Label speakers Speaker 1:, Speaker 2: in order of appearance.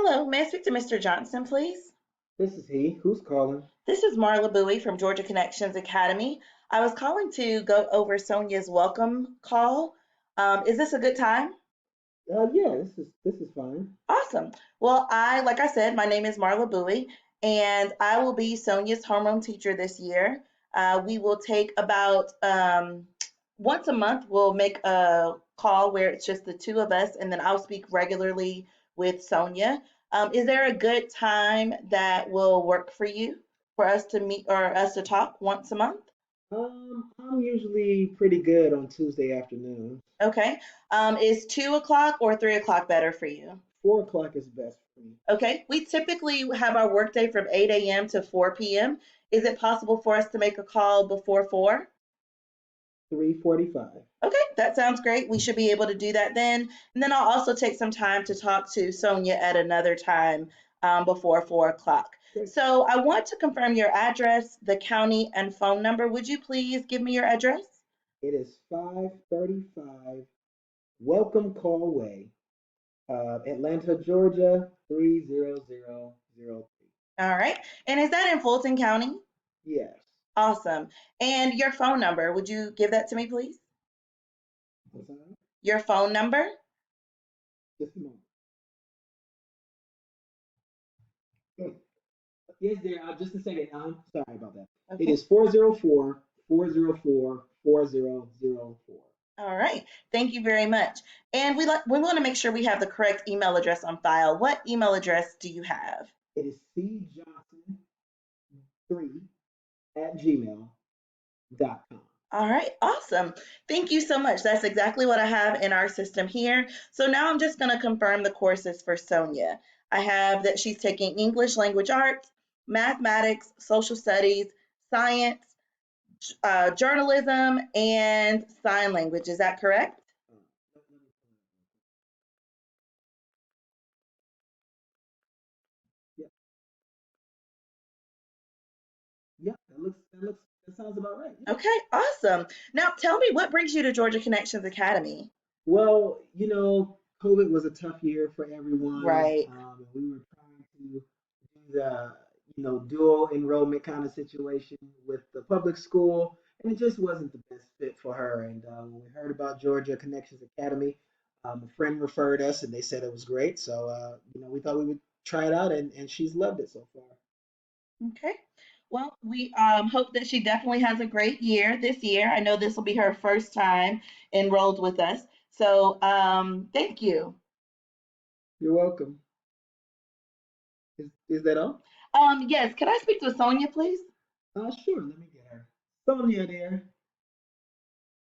Speaker 1: Hello, may I speak to Mr. Johnson, please?
Speaker 2: This is he. Who's calling?
Speaker 1: This is Marla Bowie from Georgia Connections Academy. I was calling to go over Sonia's welcome call. Is this a good time?
Speaker 2: Yeah, this is fine.
Speaker 1: Awesome. Well, like I said, my name is Marla Bowie, and I will be Sonia's homeroom teacher this year. We will take about once a month, we'll make a call where it's just the two of us, and then I'll speak regularly with Sonia. Is there a good time that will work for you for us to meet or us to talk once a month?
Speaker 2: I'm usually pretty good on Tuesday afternoons.
Speaker 1: Okay. Is 2 o'clock or 3 o'clock better for you?
Speaker 2: 4 o'clock is best for me.
Speaker 1: Okay, we typically have our workday from 8 a.m. to 4 p.m. Is it possible for us to make a call before 4?
Speaker 2: 3:45.
Speaker 1: Okay, that sounds great. We should be able to do that then. And then I'll also take some time to talk to Sonia at another time before 4 o'clock.
Speaker 2: Great.
Speaker 1: So I want to confirm your address, the county, and phone number. Would you please give me your address?
Speaker 2: It is 535 Welcome Call Way, Atlanta, Georgia 30003.
Speaker 1: All right. And is that in Fulton County?
Speaker 2: Yes.
Speaker 1: Awesome. And your phone number, would you give that to me, please?
Speaker 2: What's that?
Speaker 1: Your phone number?
Speaker 2: Just a moment. Oh, yes, there. Just a second. Sorry about that. It
Speaker 1: Okay.
Speaker 2: is 404-404-4004.
Speaker 1: All right. Thank you very much. And we want to make sure we have the correct email address on file. What email address do you have?
Speaker 2: It is cjohnson3@gmail.com.
Speaker 1: All right. Awesome. Thank you so much. That's exactly what I have in our system here. So now I'm just going to confirm the courses for Sonia. I have that she's taking English language arts, mathematics, social studies, science, journalism, and sign language. Is that correct?
Speaker 2: Let me pull it up. Yep, yep. That sounds about right. Yeah.
Speaker 1: Okay, awesome. Now tell me, what brings you to Georgia Connections Academy?
Speaker 2: Well, COVID was a tough year for everyone,
Speaker 1: Right.
Speaker 2: and we were trying to do the, dual enrollment kind of situation with the public school, and it just wasn't the best fit for her. And when we heard about Georgia Connections Academy, a friend referred us, and they said it was great. So, we thought we would try it out, and she's loved it so far.
Speaker 1: Okay. Well, we hope that she definitely has a great year this year. I know this will be her first time enrolled with us. So thank you.
Speaker 2: You're welcome. Is that all?
Speaker 1: Yes, can I speak to Sonia, please?
Speaker 2: Sure. Let me get her. Sonia there.